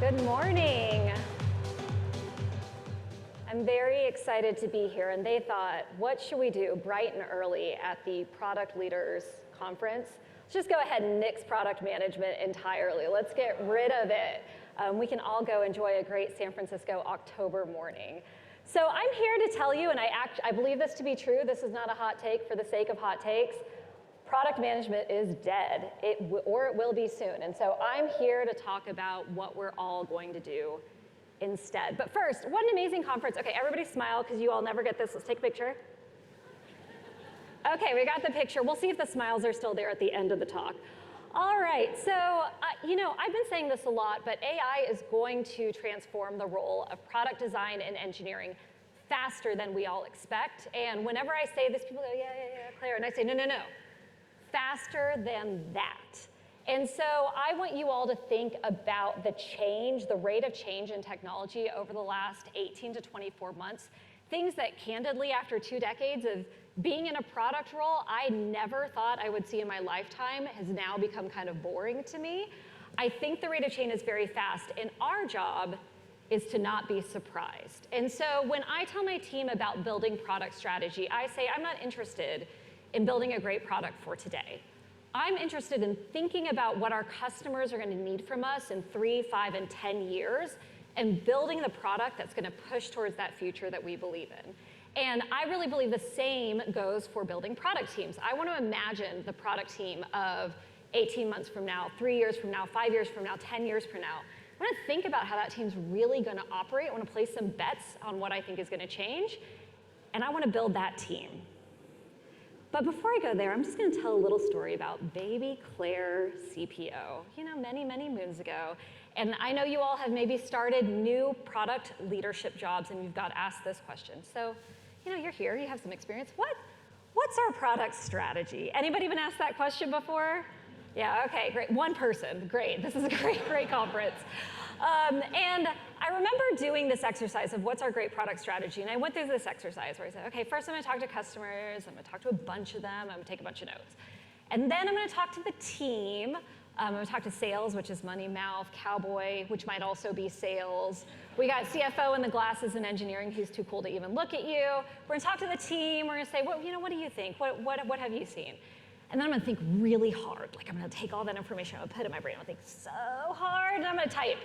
Good morning. I'm very excited to be here, and they thought, what should we do bright and early at the Product Leaders Conference? Let's just go ahead and nix product management entirely. Let's get rid of it. We can all go enjoy a great San Francisco October morning. So I'm here to tell you, and I believe this to be true, this is not a hot take for the sake of hot takes, product management is dead, or it will be soon. And so I'm here to talk about what we're all going to do instead. But first, what an amazing conference. Okay, everybody smile, because you all never get this. Let's take a picture. Okay, we got the picture. We'll see if the smiles are still there at the end of the talk. All right, so, I've been saying this a lot, but AI is going to transform the role of product design and engineering faster than we all expect. And whenever I say this, people go, yeah, Claire. And I say, no. Faster than that. And so I want you all to think about the change, the rate of change in technology over the last 18 to 24 months. Things that candidly, after 2 decades of being in a product role, I never thought I would see in my lifetime has now become kind of boring to me. I think the rate of change is very fast, and our job is to not be surprised. And so when I tell my team about building product strategy, I say I'm not interested in building a great product for today. I'm interested in thinking about what our customers are going to need from us in 3, 5, and 10 years and building the product that's going to push towards that future that we believe in. And I really believe the same goes for building product teams. I want to imagine the product team of 18 months from now, 3 years from now, 5 years from now, 10 years from now. I want to think about how that team's really going to operate. I want to place some bets on what I think is going to change, and I want to build that team. But before I go there, I'm just going to tell a little story about baby Claire CPO, many, many moons ago. And I know you all have maybe started new product leadership jobs, and you've got asked this question. So, you're here, you have some experience. What's our product strategy? Anybody been asked that question before? Yeah, okay, great. One person, great. This is a great conference. And I remember doing this exercise of what's our great product strategy, and I went through this exercise where I said, okay, first I'm going to talk to customers, I'm going to talk to a bunch of them, I'm going to take a bunch of notes. And then I'm going to talk to the team, I'm going to talk to sales, which is money, mouth, cowboy, which might also be sales. We got CFO in the glasses and engineering, who's too cool to even look at you. We're going to talk to the team, we're going to say, what do you think? What have you seen? And then I'm going to think really hard. Like, I'm going to take all that information, I'm going to put it in my brain, I'm going to think so hard, and I'm going to type.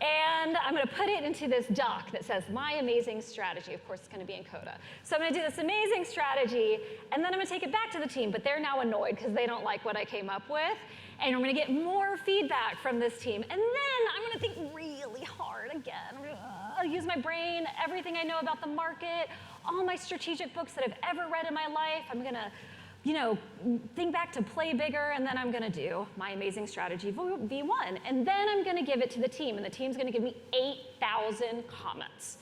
And I'm going to put it into this doc that says, my amazing strategy. Of course, it's going to be in Coda. So I'm going to do this amazing strategy, and then I'm going to take it back to the team, but they're now annoyed because they don't like what I came up with. And I'm going to get more feedback from this team. And then I'm going to think really hard again. I'll use my brain, everything I know about the market, all my strategic books that I've ever read in my life. I'm going to think back to play bigger, and then I'm going to do my amazing strategy V1. And then I'm going to give it to the team, and the team's going to give me 8,000 comments.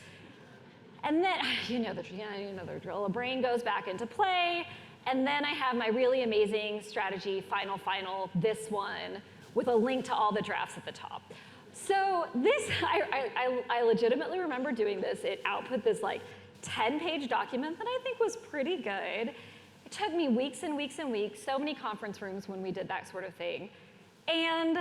And then, you know the drill. The brain goes back into play, and then I have my really amazing strategy, final, this one, with a link to all the drafts at the top. So this, I legitimately remember doing this. It output this 10-page document that I think was pretty good. It took me weeks and weeks and weeks, so many conference rooms when we did that sort of thing. And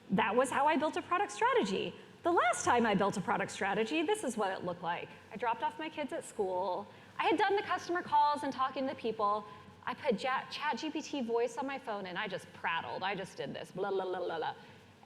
that was how I built a product strategy. The last time I built a product strategy, this is what it looked like. I dropped off my kids at school. I had done the customer calls and talking to people. I put ChatGPT voice on my phone, and I just prattled. I just did this, blah, blah, blah, blah, blah.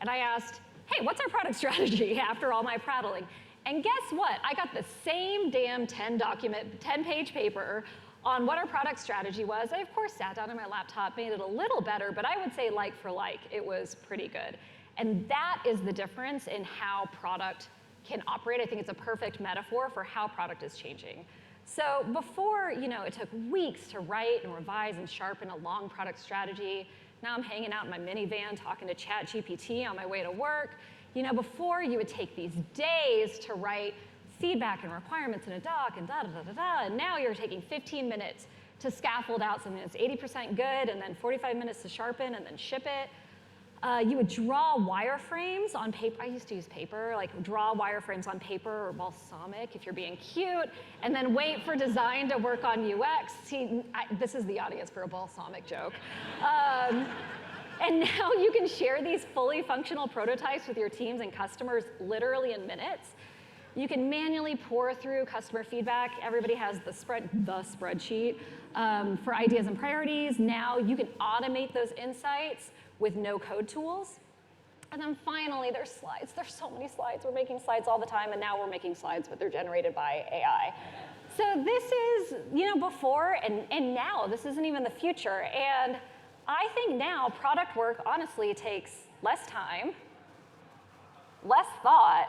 And I asked, hey, what's our product strategy after all my prattling? And guess what? I got the same damn 10-page paper on what our product strategy was. I, of course, sat down on my laptop, made it a little better, but I would say like for like, it was pretty good. And that is the difference in how product can operate. I think it's a perfect metaphor for how product is changing. So before, it took weeks to write and revise and sharpen a long product strategy. Now I'm hanging out in my minivan talking to ChatGPT on my way to work. Before you would take these days to write feedback and requirements in a doc and and now you're taking 15 minutes to scaffold out something that's 80% good and then 45 minutes to sharpen and then ship it. You would draw wireframes on paper. I used to use paper, draw wireframes on paper or balsamic if you're being cute, and then wait for design to work on UX. See, this is the audience for a balsamic joke. And now you can share these fully functional prototypes with your teams and customers literally in minutes. You can manually pour through customer feedback. Everybody has the spreadsheet for ideas and priorities. Now you can automate those insights with no code tools. And then finally, there's slides. There's so many slides. We're making slides all the time, and now we're making slides, but they're generated by AI. So this is, before and now. This isn't even the future. And I think now product work honestly takes less time, less thought,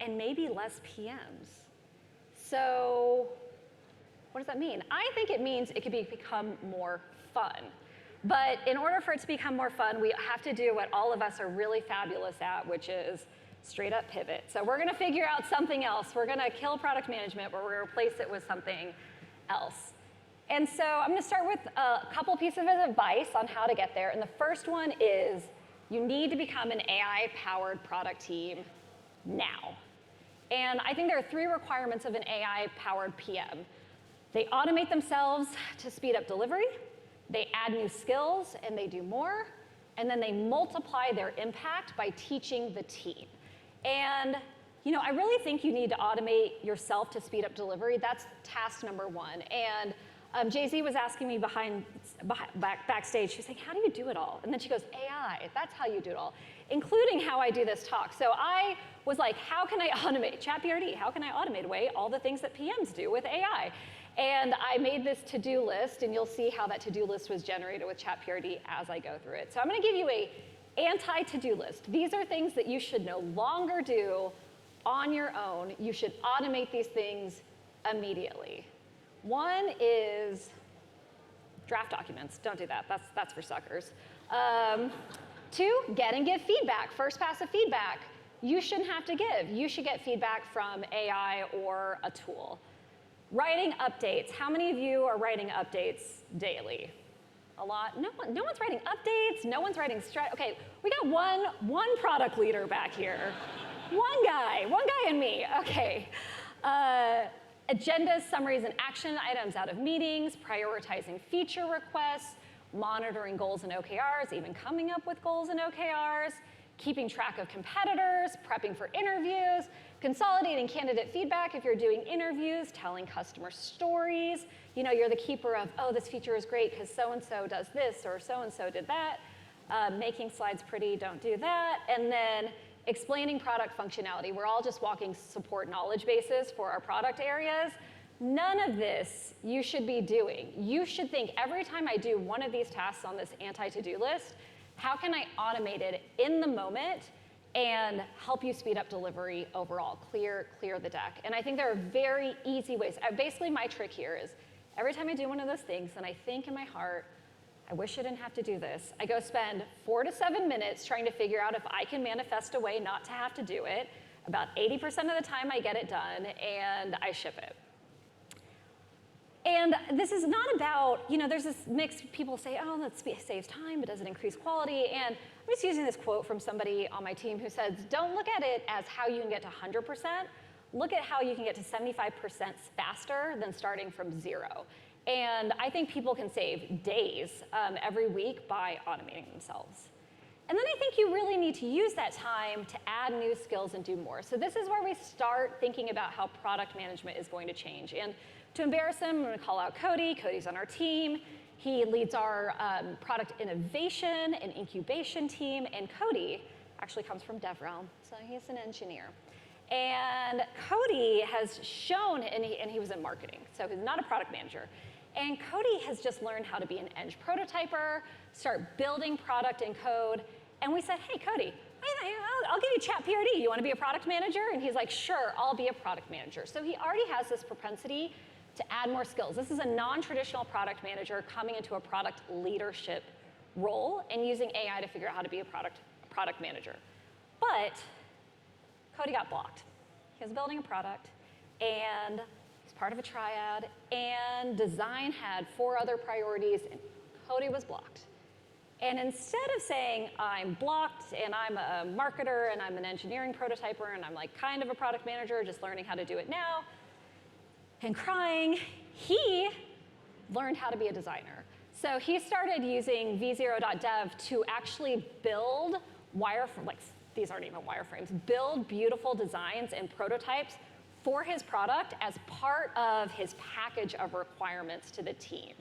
and maybe less PMs. So what does that mean? I think it means it could become more fun. But in order for it to become more fun, we have to do what all of us are really fabulous at, which is straight up pivot. So we're gonna figure out something else. We're gonna kill product management, but we're gonna replace it with something else. And so I'm gonna start with a couple pieces of advice on how to get there. And the first one is you need to become an AI-powered product team now. And I think there are 3 requirements of an AI-powered PM. They automate themselves to speed up delivery, they add new skills and they do more, and then they multiply their impact by teaching the team. And I really think you need to automate yourself to speed up delivery. That's task number 1. And Jay-Z was asking me backstage, she was saying, how do you do it all? And then she goes, AI, that's how you do it all, including how I do this talk. So I was like, how can I automate? ChatPRD, how can I automate away all the things that PMs do with AI? And I made this to-do list, and you'll see how that to-do list was generated with ChatPRD as I go through it. So I'm gonna give you a anti-to-do list. These are things that you should no longer do on your own. You should automate these things immediately. 1 is draft documents. Don't do that. That's for suckers. 2, get and give feedback. First pass of feedback. You shouldn't have to give. You should get feedback from AI or a tool. Writing updates. How many of you are writing updates daily? A lot? No one's writing updates. No one's writing Okay, we got one product leader back here. One guy and me. Okay. Agendas, summaries, and action items out of meetings, prioritizing feature requests, monitoring goals and OKRs, even coming up with goals and OKRs, keeping track of competitors, prepping for interviews, consolidating candidate feedback if you're doing interviews, telling customer stories. You're the keeper of, oh, this feature is great because so-and-so does this or so-and-so did that. Making slides pretty, don't do that. And then explaining product functionality. We're all just walking support knowledge bases for our product areas. None of this you should be doing. You should think every time I do one of these tasks on this anti-to-do list, how can I automate it in the moment and help you speed up delivery overall, clear the deck. And I think there are very easy ways. Basically, my trick here is every time I do one of those things and I think in my heart, I wish I didn't have to do this, I go spend 4 to 7 minutes trying to figure out if I can manifest a way not to have to do it. About 80% of the time I get it done and I ship it. And this is not about, there's this mix, people say, oh, that saves time, but does it increase quality? And I'm just using this quote from somebody on my team who says, don't look at it as how you can get to 100%. Look at how you can get to 75% faster than starting from 0. And I think people can save days every week by automating themselves. And then I think you really need to use that time to add new skills and do more. So this is where we start thinking about how product management is going to change. And to embarrass him, I'm going to call out Cody. Cody's on our team. He leads our product innovation and incubation team. And Cody actually comes from DevRel, so he's an engineer. And Cody has shown, and he was in marketing, so he's not a product manager. And Cody has just learned how to be an eng prototyper, start building product in code. And we said, hey, Cody, I'll give you ChatPRD. You want to be a product manager? And he's like, sure, I'll be a product manager. So he already has this propensity to add more skills. This is a non-traditional product manager coming into a product leadership role and using AI to figure out how to be a product manager. But Cody got blocked. He was building a product, and he's part of a triad, and design had 4 other priorities, and Cody was blocked. And instead of saying, I'm blocked, and I'm a marketer, and I'm an engineering prototyper, and I'm like kind of a product manager, just learning how to do it now, and crying, he learned how to be a designer. So he started using v0.dev to actually build these aren't even wireframes, build beautiful designs and prototypes for his product as part of his package of requirements to the team.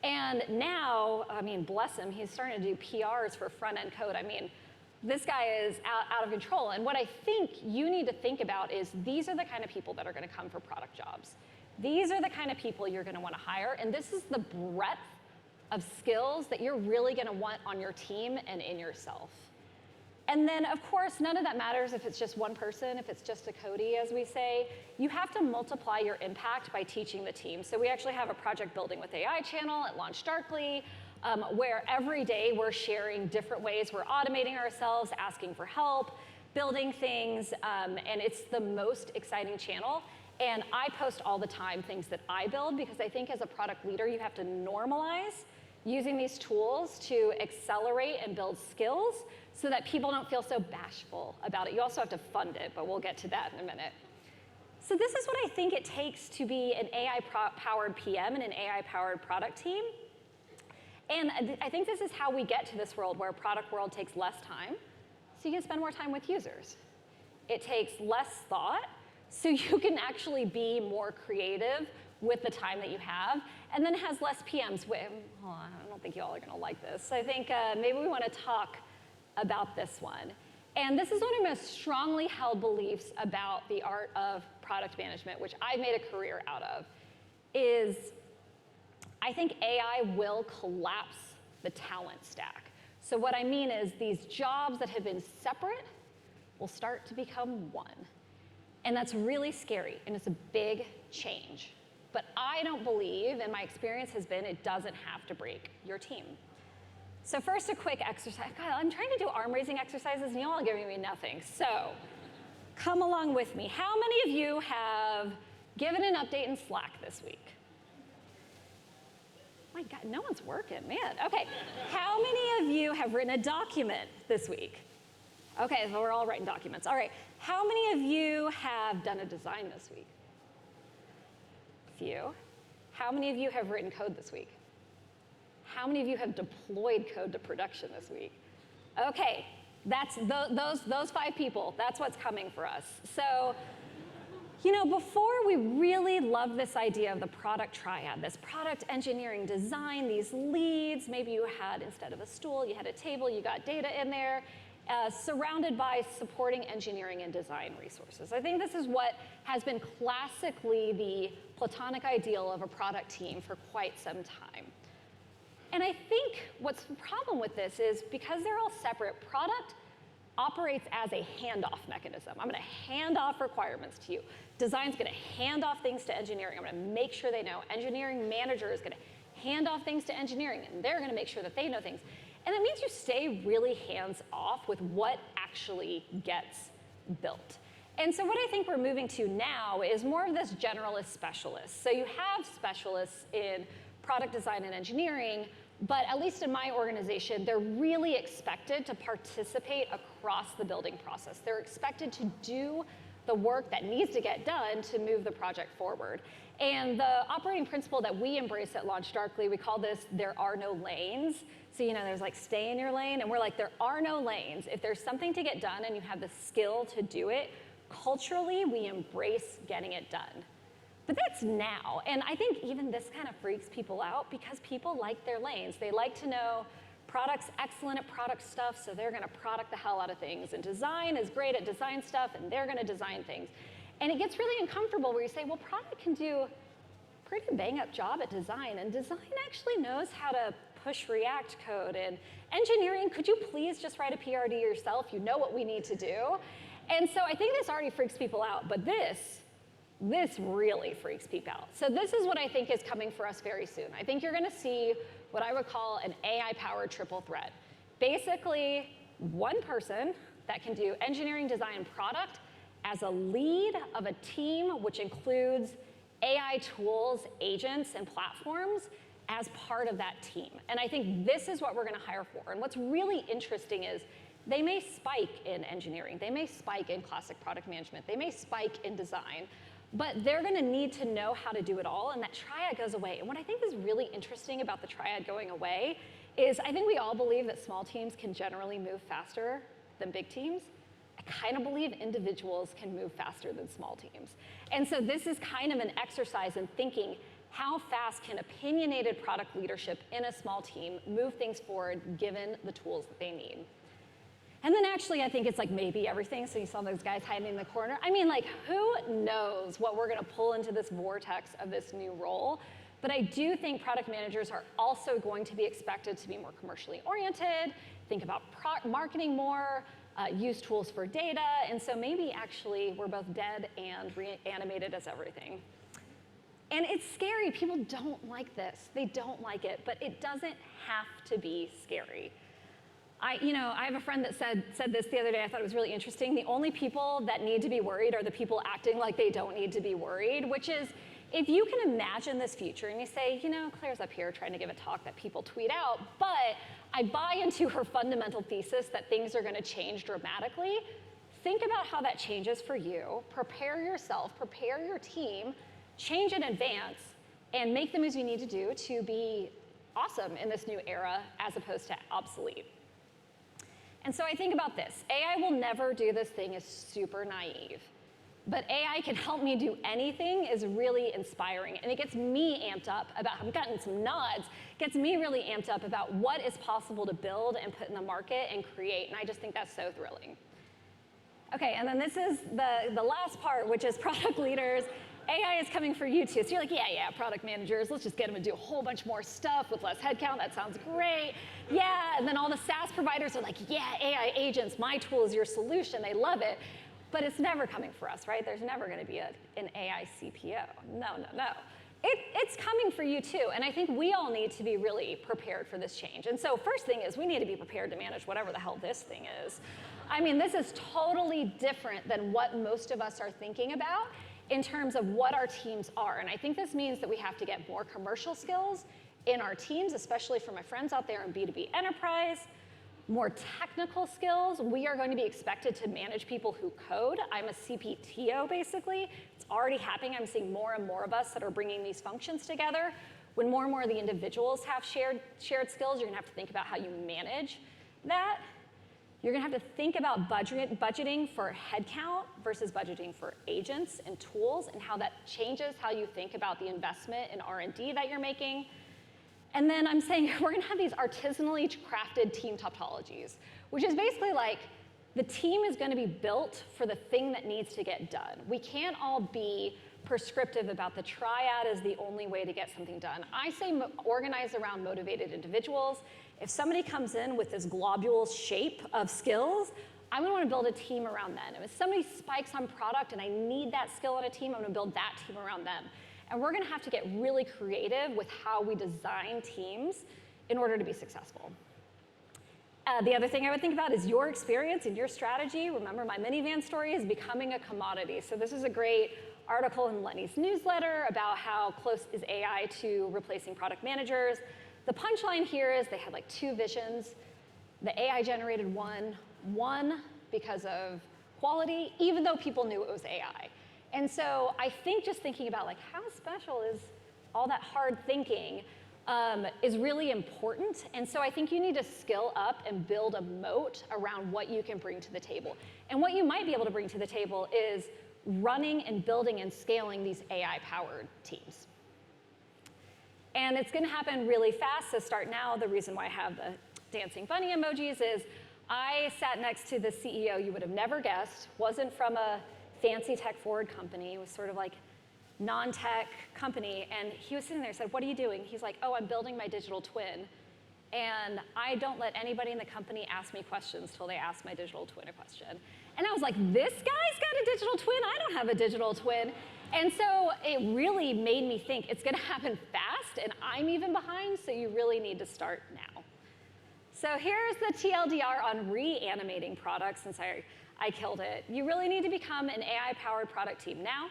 And now, I mean, bless him, he's starting to do PRs for front-end code. I mean, this guy is out of control. And what I think you need to think about is these are the kind of people that are going to come for product jobs. These are the kind of people you're going to want to hire. And this is the breadth of skills that you're really going to want on your team and in yourself. And then, of course, none of that matters if it's just one person, if it's just a Cody, as we say. You have to multiply your impact by teaching the team. So we actually have a project building with AI channel at LaunchDarkly, where every day we're sharing different ways we're automating ourselves, asking for help, building things, and it's the most exciting channel. And I post all the time things that I build because I think as a product leader, you have to normalize using these tools to accelerate and build skills so that people don't feel so bashful about it. You also have to fund it, but we'll get to that in a minute. So this is what I think it takes to be an AI-powered PM and an AI-powered product team. And I think this is how we get to this world where product world takes less time, so you can spend more time with users. It takes less thought, so you can actually be more creative with the time that you have, and then has less PMs. Hold on, I don't think you all are going to like this. I think maybe we want to talk about this one. And this is one of my most strongly held beliefs about the art of product management, which I've made a career out of, is I think AI will collapse the talent stack. So what I mean is these jobs that have been separate will start to become one. And that's really scary, and it's a big change. But I don't believe, and my experience has been, it doesn't have to break your team. So first, a quick exercise. God, I'm trying to do arm-raising exercises, and y'all are giving me nothing. So come along with me. How many of you have given an update in Slack this week? My God, no one's working, man. Okay, how many of you have written a document this week? Okay, so we're all writing documents. All right, how many of you have done a design this week? Few. How many of you have written code this week? How many of you have deployed code to production this week? Okay, that's those 5 people. That's what's coming for us. So, you know, before we really loved this idea of the product triad, this product engineering design, these leads, maybe you had, instead of a stool, you had a table, you got data in there, surrounded by supporting engineering and design resources. I think this is what has been classically the platonic ideal of a product team for quite some time. And I think what's the problem with this is because they're all separate, product operates as a handoff mechanism. I'm going to hand off requirements to you. Design's going to hand off things to engineering. I'm going to make sure they know. Engineering manager is going to hand off things to engineering, and they're going to make sure that they know things. And that means you stay really hands-off with what actually gets built. And so what I think we're moving to now is more of this generalist specialist. So you have specialists in product design and engineering, but at least in my organization, they're really expected to participate across the building process. They're expected to do the work that needs to get done to move the project forward. And the operating principle that we embrace at LaunchDarkly, we call this, there are no lanes. So, you know, there's like stay in your lane, and we're like, there are no lanes. If there's something to get done and you have the skill to do it, culturally, we embrace getting it done. But that's now, and I think even this kind of freaks people out because people like their lanes. They like to know product's excellent at product stuff, so they're gonna product the hell out of things. And design is great at design stuff, and they're gonna design things. And it gets really uncomfortable where you say, well, product can do a pretty bang-up job at design, and design actually knows how to push React code. And engineering, could you please just write a PRD yourself? You know what we need to do. And so I think this already freaks people out, but this really freaks people out. So this is what I think is coming for us very soon. I think you're gonna see what I would call an AI-powered triple threat. Basically, one person that can do engineering, design, and product as a lead of a team, which includes AI tools, agents, and platforms as part of that team. And I think this is what we're gonna hire for. And what's really interesting is they may spike in engineering, they may spike in classic product management, they may spike in design, but they're gonna need to know how to do it all, and that triad goes away. And what I think is really interesting about the triad going away is I think we all believe that small teams can generally move faster than big teams. I kind of believe individuals can move faster than small teams. And so this is kind of an exercise in thinking, how fast can opinionated product leadership in a small team move things forward given the tools that they need? And then actually, I think it's like maybe everything. So you saw those guys hiding in the corner. I mean, like, who knows what we're gonna pull into this vortex of this new role? But I do think product managers are also going to be expected to be more commercially oriented, think about marketing more, use tools for data. And so maybe actually we're both dead and reanimated as everything. And it's scary. People don't like this. They don't like it, but it doesn't have to be scary. I have a friend that said this the other day. I thought it was really interesting. The only people that need to be worried are the people acting like they don't need to be worried, which is, if you can imagine this future and you say, Claire's up here trying to give a talk that people tweet out, but I buy into her fundamental thesis that things are gonna change dramatically, think about how that changes for you, prepare yourself, prepare your team, change in advance, and make the moves you need to do to be awesome in this new era as opposed to obsolete. And so I think about this. AI will never do this thing as super naive. But AI can help me do anything is really inspiring. And it gets me amped up about, I've gotten some nods, gets me really amped up about what is possible to build and put in the market and create. And I just think that's so thrilling. Okay, and then this is the last part, which is product leaders. AI is coming for you too. So you're like, yeah, product managers, let's just get them to do a whole bunch more stuff with less headcount. That sounds great. Yeah, and then all the SaaS providers are like, yeah, AI agents, my tool is your solution. They love it. But it's never coming for us, right? There's never gonna be an AI CPO. No. It's coming for you too, and I think we all need to be really prepared for this change. And so first thing is we need to be prepared to manage whatever the hell this thing is. I mean, this is totally different than what most of us are thinking about in terms of what our teams are. And I think this means that we have to get more commercial skills in our teams, especially for my friends out there in B2B enterprise, more technical skills. We are going to be expected to manage people who code. I'm a CPTO, basically. It's already happening. I'm seeing more and more of us that are bringing these functions together. When more and more of the individuals have shared skills, you're gonna have to think about how you manage that. You're gonna have to think about budgeting for headcount versus budgeting for agents and tools, and how that changes how you think about the investment in R&D that you're making. And then I'm saying we're gonna have these artisanally crafted team topologies, which is basically like the team is gonna be built for the thing that needs to get done. We can't all be prescriptive about the triad as the only way to get something done. I say organize around motivated individuals. If somebody comes in with this globule shape of skills, I'm gonna wanna build a team around them. If somebody spikes on product and I need that skill on a team, I'm gonna build that team around them. And we're gonna have to get really creative with how we design teams in order to be successful. The other thing I would think about is your experience and your strategy. Remember, my minivan story is becoming a commodity. So this is a great article in Lenny's newsletter about how close is AI to replacing product managers. The punchline here is they had like 2 visions. The AI generated one because of quality, even though people knew it was AI. And so I think just thinking about like how special is all that hard thinking is really important. And so I think you need to skill up and build a moat around what you can bring to the table. And what you might be able to bring to the table is running and building and scaling these AI-powered teams. And it's gonna happen really fast, so start now. The reason why I have the dancing bunny emojis is I sat next to the CEO you would have never guessed, wasn't from a fancy tech-forward company. It was sort of like non-tech company, and he was sitting there and said, "What are you doing?" He's like, "Oh, I'm building my digital twin, and I don't let anybody in the company ask me questions till they ask my digital twin a question." And I was like, this guy's got a digital twin? I don't have a digital twin. And so it really made me think it's gonna happen fast, and I'm even behind, so you really need to start now. So here's the TLDR on reanimating products, since I killed it. You really need to become an AI-powered product team now.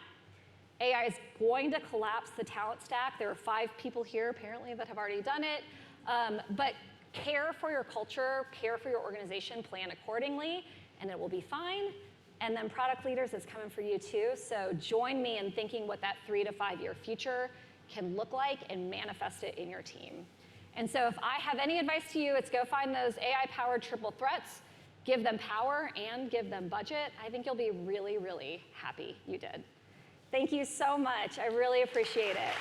AI is going to collapse the talent stack. There are 5 people here, apparently, that have already done it. But care for your culture, care for your organization, plan accordingly, and it will be fine. And then product leaders is coming for you too. So join me in thinking what that 3 to 5 year future can look like and manifest it in your team. And so if I have any advice to you, it's go find those AI-powered triple threats, give them power, and give them budget. I think you'll be really, really happy you did. Thank you so much. I really appreciate it.